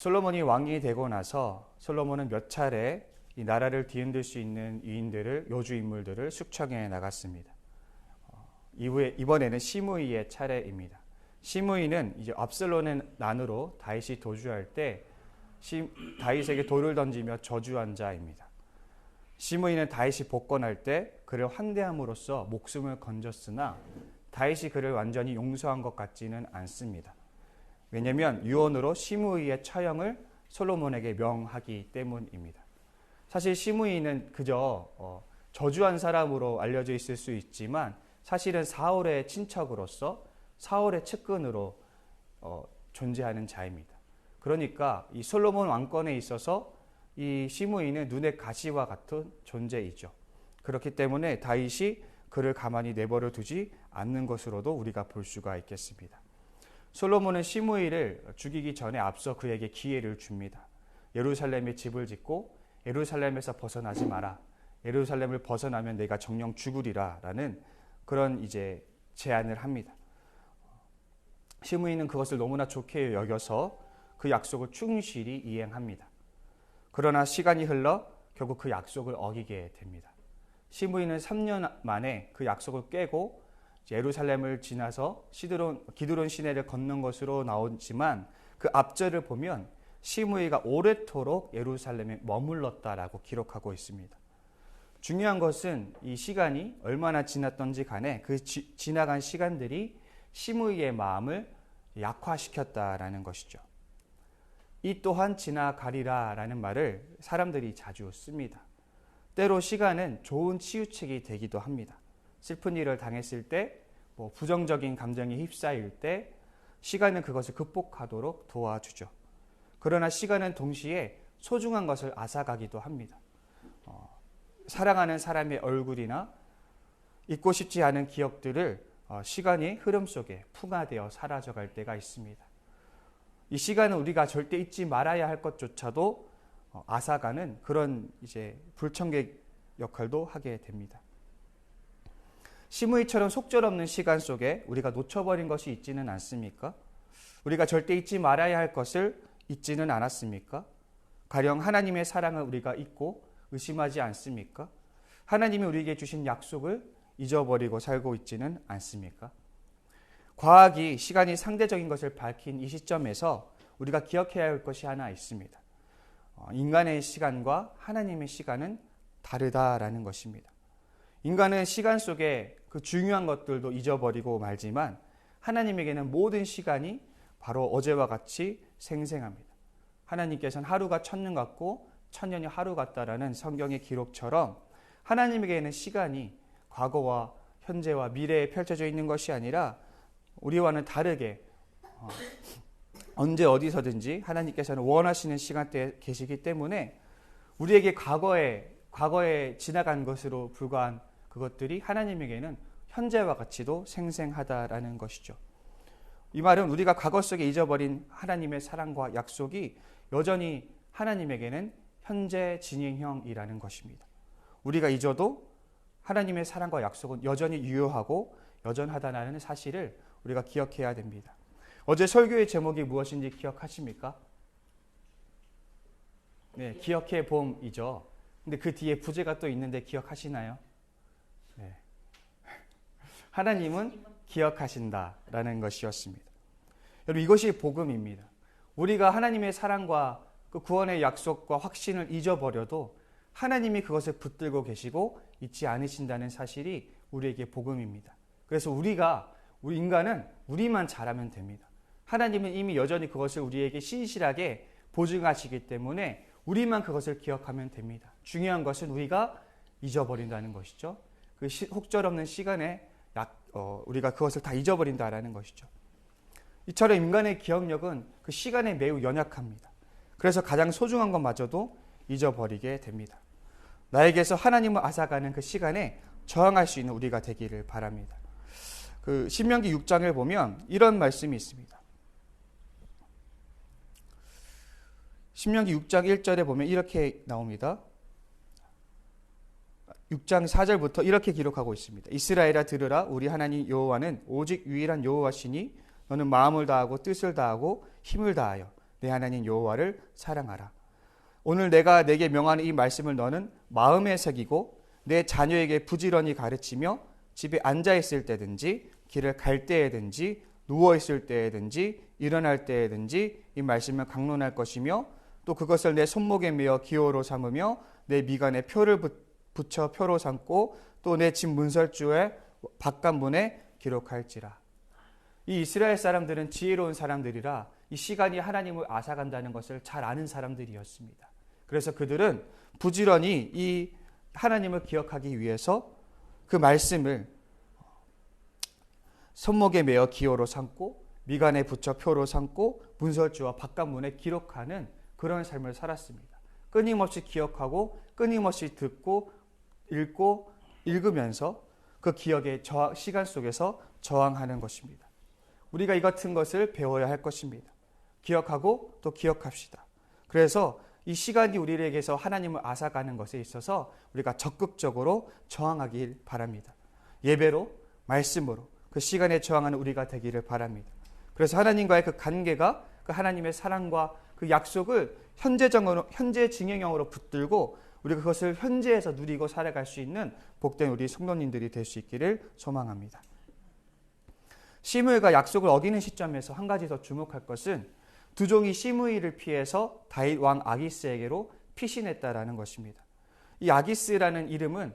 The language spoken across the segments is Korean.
솔로몬이 왕이 되고 나서 솔로몬은 몇 차례 이 나라를 뒤흔들 수 있는 위인들을, 요주 인물들을 숙청해 나갔습니다. 이번에는 시므이의 차례입니다. 시므이는 이제 압살롬의 난으로 다윗이 도주할 때 다윗에게 돌을 던지며 저주한 자입니다. 시므이는 다윗이 복권할 때 그를 환대함으로써 목숨을 건졌으나 다윗이 그를 완전히 용서한 것 같지는 않습니다. 왜냐하면 유언으로 시므이의 처형을 솔로몬에게 명하기 때문입니다. 사실 시므이는 그저 저주한 사람으로 알려져 있을 수 있지만 사실은 사울의 친척으로서 사울의 측근으로 존재하는 자입니다. 그러니까 이 솔로몬 왕권에 있어서 이 시므이는 눈의 가시와 같은 존재이죠. 그렇기 때문에 다윗이 그를 가만히 내버려 두지 않는 것으로도 우리가 볼 수가 있겠습니다. 솔로몬은 시므이를 죽이기 전에 앞서 그에게 기회를 줍니다. 예루살렘에 집을 짓고 예루살렘에서 벗어나지 마라. 예루살렘을 벗어나면 내가 정령 죽으리라 라는 그런 이제 제안을 합니다. 시므이는 그것을 너무나 좋게 여겨서 그 약속을 충실히 이행합니다. 그러나 시간이 흘러 결국 그 약속을 어기게 됩니다. 시므이는 3년 만에 그 약속을 깨고 예루살렘을 지나서 기드론 시내를 건넌 것으로 나오지만 그 앞절을 보면 시므이가 오래도록 예루살렘에 머물렀다라고 기록하고 있습니다. 중요한 것은 이 시간이 얼마나 지났던지 간에 그 지나간 시간들이 시므이의 마음을 약화시켰다라는 것이죠. 이 또한 지나가리라 라는 말을 사람들이 자주 씁니다. 때로 시간은 좋은 치유책이 되기도 합니다. 슬픈 일을 당했을 때, 부정적인 감정에 휩싸일 때 시간은 그것을 극복하도록 도와주죠. 그러나 시간은 동시에 소중한 것을 앗아가기도 합니다. 사랑하는 사람의 얼굴이나 잊고 싶지 않은 기억들을 시간의 흐름 속에 풍화되어 사라져갈 때가 있습니다. 이 시간은 우리가 절대 잊지 말아야 할 것조차도 앗아가는 그런 이제 불청객 역할도 하게 됩니다. 시므이처럼 속절없는 시간 속에 우리가 놓쳐버린 것이 있지는 않습니까? 우리가 절대 잊지 말아야 할 것을 잊지는 않았습니까? 가령 하나님의 사랑을 우리가 잊고 의심하지 않습니까? 하나님이 우리에게 주신 약속을 잊어버리고 살고 있지는 않습니까? 과학이 시간이 상대적인 것을 밝힌 이 시점에서 우리가 기억해야 할 것이 하나 있습니다. 인간의 시간과 하나님의 시간은 다르다라는 것입니다. 인간은 시간 속에 그 중요한 것들도 잊어버리고 말지만 하나님에게는 모든 시간이 바로 어제와 같이 생생합니다. 하나님께서는 하루가 천년 같고 천년이 하루 같다라는 성경의 기록처럼 하나님에게는 시간이 과거와 현재와 미래에 펼쳐져 있는 것이 아니라 우리와는 다르게 언제 어디서든지 하나님께서는 원하시는 시간대에 계시기 때문에 우리에게 과거에 지나간 것으로 불과한 그것들이 하나님에게는 현재와 같이도 생생하다라는 것이죠. 이 말은 우리가 과거 속에 잊어버린 하나님의 사랑과 약속이 여전히 하나님에게는 현재 진행형이라는 것입니다. 우리가 잊어도 하나님의 사랑과 약속은 여전히 유효하고 여전하다는 사실을 우리가 기억해야 됩니다. 어제 설교의 제목이 무엇인지 기억하십니까? 네, 기억해 봄이죠. 근데 그 뒤에 부제가 또 있는데 기억하시나요? 네. 하나님은 기억하신다라는 것이었습니다. 여러분, 이것이 복음입니다. 우리가 하나님의 사랑과 그 구원의 약속과 확신을 잊어버려도 하나님이 그것을 붙들고 계시고 잊지 않으신다는 사실이 우리에게 복음입니다. 그래서 우리 인간은 우리만 잘하면 됩니다. 하나님은 이미 여전히 그것을 우리에게 신실하게 보증하시기 때문에 우리만 그것을 기억하면 됩니다. 중요한 것은 우리가 잊어버린다는 것이죠. 그 혹절없는 시간에 우리가 그것을 다 잊어버린다라는 것이죠. 이처럼 인간의 기억력은 그 시간에 매우 연약합니다. 그래서 가장 소중한 것마저도 잊어버리게 됩니다. 나에게서 하나님을 앗아가는 그 시간에 저항할 수 있는 우리가 되기를 바랍니다. 그 신명기 6장을 보면 이런 말씀이 있습니다. 신명기 6장 1절에 보면 이렇게 나옵니다. 6장 4절부터 이렇게 기록하고 있습니다. 이스라엘아 들으라. 우리 하나님 여호와는 오직 유일한 여호와시니 너는 마음을 다하고 뜻을 다하고 힘을 다하여 내 하나님 여호와를 사랑하라. 오늘 내가 내게 명하는 이 말씀을 너는 마음에 새기고 내 자녀에게 부지런히 가르치며 집에 앉아있을 때든지 길을 갈 때에든지 누워있을 때에든지 일어날 때에든지 이 말씀을 강론할 것이며 또 그것을 내 손목에 메어 기호로 삼으며 내 미간에 표를 붙여 표로 삼고 또 내 집 문설주에 바깥문에 기록할지라. 이 이스라엘 사람들은 지혜로운 사람들이라 이 시간이 하나님을 앗아간다는 것을 잘 아는 사람들이었습니다. 그래서 그들은 부지런히 이 하나님을 기억하기 위해서 그 말씀을 손목에 메어 기호로 삼고 미간에 붙여 표로 삼고 문설주와 바깥문에 기록하는 그런 삶을 살았습니다. 끊임없이 기억하고 끊임없이 듣고 읽고 읽으면서 그 기억의 시간 속에서 저항하는 것입니다. 우리가 이 같은 것을 배워야 할 것입니다. 기억하고 또 기억합시다. 그래서 이 시간이 우리에게서 하나님을 앗아가는 것에 있어서 우리가 적극적으로 저항하길 바랍니다. 예배로, 말씀으로 그 시간에 저항하는 우리가 되기를 바랍니다. 그래서 하나님과의 그 관계가 그 하나님의 사랑과 그 약속을 현재 진행형으로 붙들고 우리가 그것을 현재에서 누리고 살아갈 수 있는 복된 우리 성도님들이 될 수 있기를 소망합니다. 시므이가 약속을 어기는 시점에서 한 가지 더 주목할 것은 두 종이 시므이를 피해서 다윗 왕 아기스에게로 피신했다라는 것입니다. 이 아기스라는 이름은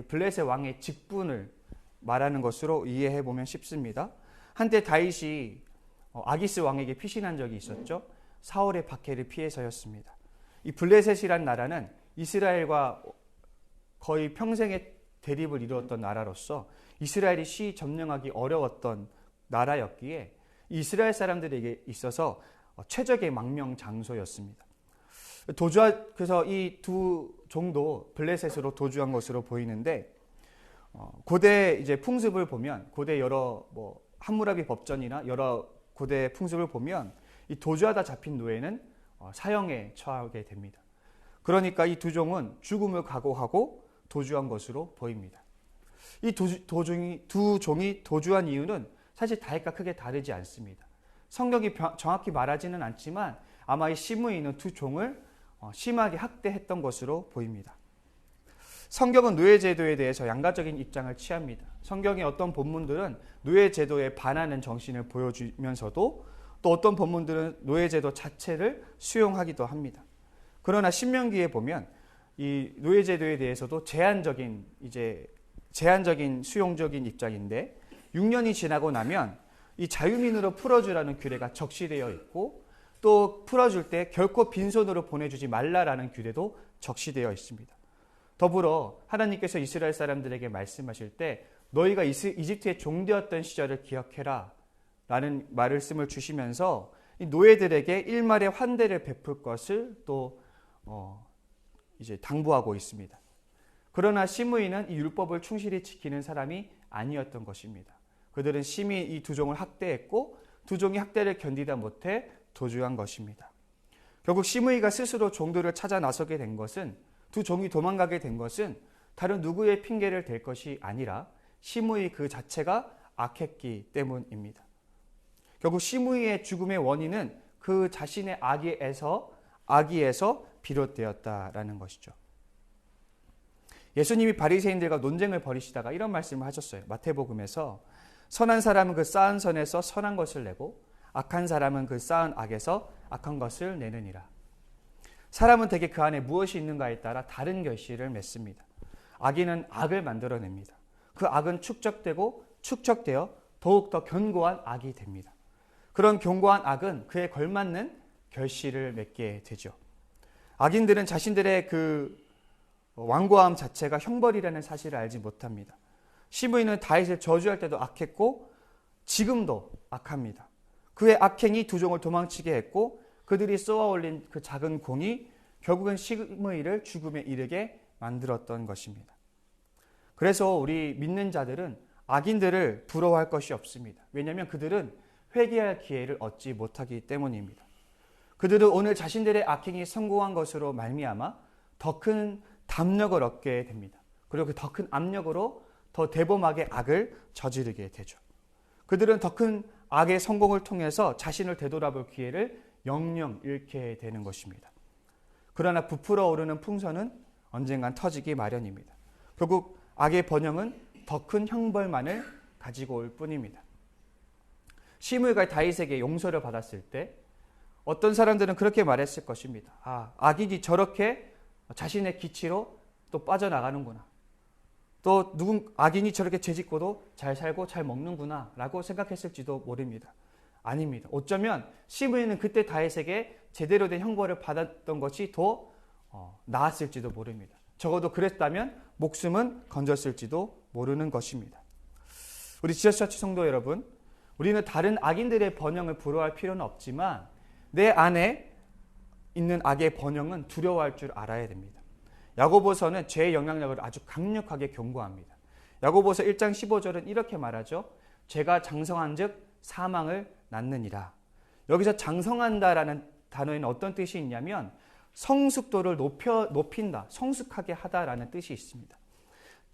블레셋 왕의 직분을 말하는 것으로 이해해 보면 쉽습니다. 한때 다윗이 아기스 왕에게 피신한 적이 있었죠. 사울의 박해를 피해서였습니다. 이 블레셋이란 나라는 이스라엘과 거의 평생의 대립을 이루었던 나라로서 이스라엘이 쉬이 점령하기 어려웠던 나라였기에 이스라엘 사람들에게 있어서 최적의 망명 장소였습니다. 그래서 이 두 종도 블레셋으로 도주한 것으로 보이는데 고대 이제 풍습을 보면 고대 여러 함무라비 법전이나 여러 고대 풍습을 보면 이 도주하다 잡힌 노예는 사형에 처하게 됩니다. 그러니까 이 두 종은 죽음을 각오하고 도주한 것으로 보입니다. 이 두 종이 도주한 이유는 사실 다윗과 크게 다르지 않습니다. 성경이 정확히 말하지는 않지만 아마 이 시므이는 두 종을 심하게 학대했던 것으로 보입니다. 성경은 노예제도에 대해서 양가적인 입장을 취합니다. 성경의 어떤 본문들은 노예제도에 반하는 정신을 보여주면서도 또 어떤 본문들은 노예제도 자체를 수용하기도 합니다. 그러나 신명기에 보면 이 노예제도에 대해서도 제한적인 수용적인 입장인데 6년이 지나고 나면 이 자유민으로 풀어주라는 규례가 적시되어 있고 또 풀어줄 때 결코 빈손으로 보내주지 말라라는 규례도 적시되어 있습니다. 더불어 하나님께서 이스라엘 사람들에게 말씀하실 때 너희가 이집트의 종되었던 시절을 기억해라 라는 말씀을 주시면서 이 노예들에게 일말의 환대를 베풀 것을 또 이제 당부하고 있습니다. 그러나 시므이는 이 율법을 충실히 지키는 사람이 아니었던 것입니다. 그들은 심히 이 두 종을 학대했고 두 종이 학대를 견디다 못해 도주한 것입니다. 결국 시므이가 스스로 종들을 찾아 나서게 된 것은 두 종이 도망가게 된 것은 다른 누구의 핑계를 댈 것이 아니라 시므이 그 자체가 악했기 때문입니다. 결국 시므이의 죽음의 원인은 그 자신의 악의에서 비롯되었다라는 것이죠. 예수님이 바리새인들과 논쟁을 벌이시다가 이런 말씀을 하셨어요. 마태복음에서 선한 사람은 그 쌓은 선에서 선한 것을 내고 악한 사람은 그 쌓은 악에서 악한 것을 내느니라. 사람은 대개 그 안에 무엇이 있는가에 따라 다른 결실을 맺습니다. 악인은 악을 만들어냅니다. 그 악은 축적되어 더욱더 견고한 악이 됩니다. 그런 견고한 악은 그에 걸맞는 결실을 맺게 되죠. 악인들은 자신들의 그 완고함 자체가 형벌이라는 사실을 알지 못합니다. 시므이는 다윗을 저주할 때도 악했고 지금도 악합니다. 그의 악행이 두 종을 도망치게 했고 그들이 쏘아 올린 그 작은 공이 결국은 시므이를 죽음에 이르게 만들었던 것입니다. 그래서 우리 믿는 자들은 악인들을 부러워할 것이 없습니다. 왜냐하면 그들은 회개할 기회를 얻지 못하기 때문입니다. 그들은 오늘 자신들의 악행이 성공한 것으로 말미암아 더 큰 담력을 얻게 됩니다. 그리고 그 더 큰 압력으로 더 대범하게 악을 저지르게 되죠. 그들은 더 큰 악의 성공을 통해서 자신을 되돌아볼 기회를 영영 잃게 되는 것입니다. 그러나 부풀어 오르는 풍선은 언젠간 터지기 마련입니다. 결국 악의 번영은 더 큰 형벌만을 가지고 올 뿐입니다. 시므이가 다윗에게 용서를 받았을 때 어떤 사람들은 그렇게 말했을 것입니다. 악인이 저렇게 자신의 기치로 또 빠져나가는구나. 또 악인이 저렇게 죄짓고도 잘 살고 잘 먹는구나 라고 생각했을지도 모릅니다. 아닙니다. 어쩌면 시므이는 그때 다윗에게 제대로 된 형벌을 받았던 것이 더 나았을지도 모릅니다. 적어도 그랬다면 목숨은 건졌을지도 모르는 것입니다. 우리 지저스처치 성도 여러분, 우리는 다른 악인들의 번영을 부러워할 필요는 없지만 내 안에 있는 악의 번영은 두려워할 줄 알아야 됩니다. 야고보서는 죄의 영향력을 아주 강력하게 경고합니다. 야고보서 1장 15절은 이렇게 말하죠. 죄가 장성한 즉 사망을 낳느니라. 여기서 장성한다라는 단어에는 어떤 뜻이 있냐면 성숙도를 높인다, 성숙하게 하다라는 뜻이 있습니다.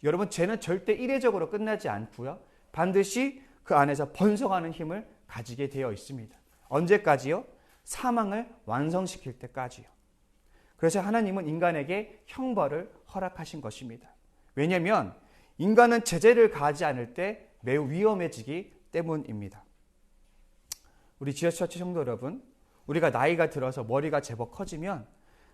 여러분, 죄는 절대 이례적으로 끝나지 않고요. 반드시 그 안에서 번성하는 힘을 가지게 되어 있습니다. 언제까지요? 사망을 완성시킬 때까지요. 그래서 하나님은 인간에게 형벌을 허락하신 것입니다. 왜냐하면 인간은 제재를 가하지 않을 때 매우 위험해지기 때문입니다. 우리 지어처치 성도 여러분, 우리가 나이가 들어서 머리가 제법 커지면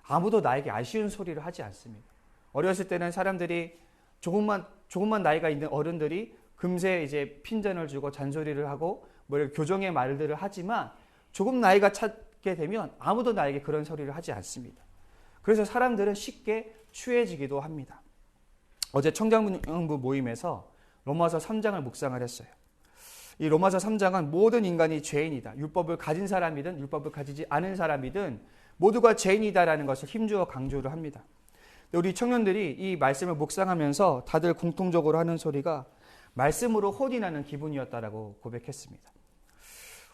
아무도 나에게 아쉬운 소리를 하지 않습니다. 어렸을 때는 사람들이 조금만 나이가 있는 어른들이 금세 이제 핀잔을 주고 잔소리를 하고 교정의 말들을 하지만 조금 나이가 차게 되면 아무도 나에게 그런 소리를 하지 않습니다. 그래서 사람들은 쉽게 추해지기도 합니다. 어제 청장부 모임에서 로마서 3장을 묵상을 했어요. 이 로마서 3장은 모든 인간이 죄인이다. 율법을 가진 사람이든 율법을 가지지 않은 사람이든 모두가 죄인이다라는 것을 힘주어 강조를 합니다. 우리 청년들이 이 말씀을 묵상하면서 다들 공통적으로 하는 소리가 말씀으로 혼이 나는 기분이었다라고 고백했습니다.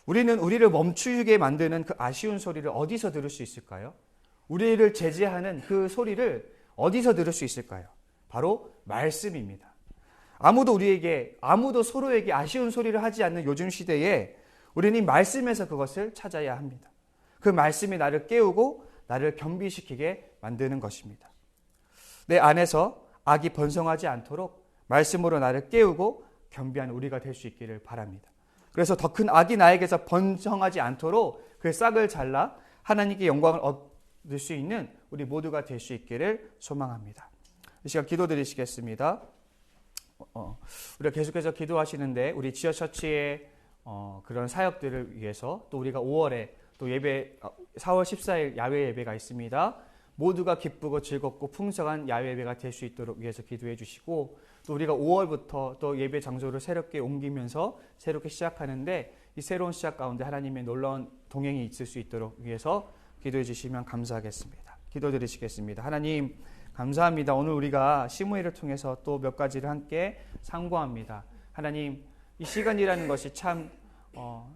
우리는 우리를 멈추게 만드는 그 아쉬운 소리를 어디서 들을 수 있을까요? 우리를 제재하는 그 소리를 어디서 들을 수 있을까요? 바로 말씀입니다. 아무도 서로에게 아쉬운 소리를 하지 않는 요즘 시대에 우리는 이 말씀에서 그것을 찾아야 합니다. 그 말씀이 나를 깨우고 나를 겸비시키게 만드는 것입니다. 내 안에서 악이 번성하지 않도록 말씀으로 나를 깨우고 겸비하는 우리가 될 수 있기를 바랍니다. 그래서 더 큰 악이 나에게서 번성하지 않도록 그 싹을 잘라 하나님께 영광을 얻을 수 있는 우리 모두가 될 수 있기를 소망합니다. 이 시간 기도드리시겠습니다. 우리가 계속해서 기도하시는데 우리 지어처치의 그런 사역들을 위해서 또 우리가 5월에 또 예배 4월 14일 야외 예배가 있습니다. 모두가 기쁘고 즐겁고 풍성한 야외 예배가 될 수 있도록 위해서 기도해 주시고 또 우리가 5월부터 또 예배 장소를 새롭게 옮기면서 새롭게 시작하는데 이 새로운 시작 가운데 하나님의 놀라운 동행이 있을 수 있도록 위해서 기도해 주시면 감사하겠습니다. 기도드리시겠습니다. 하나님 감사합니다. 오늘 우리가 시므이를 통해서 또 몇 가지를 함께 상고합니다. 하나님 이 시간이라는 것이 참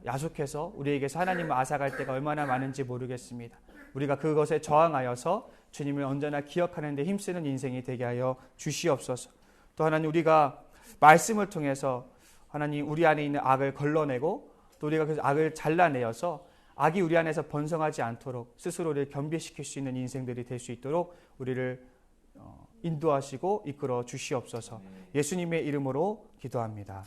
야속해서 우리에게서 하나님을 앗아갈 때가 얼마나 많은지 모르겠습니다. 우리가 그것에 저항하여서 주님을 언제나 기억하는 데 힘쓰는 인생이 되게 하여 주시옵소서. 또 하나님 우리가 말씀을 통해서 하나님 우리 안에 있는 악을 걸러내고 또 우리가 그 악을 잘라내어서 악이 우리 안에서 번성하지 않도록 스스로를 겸비시킬 수 있는 인생들이 될 수 있도록 우리를 인도하시고 이끌어 주시옵소서. 예수님의 이름으로 기도합니다.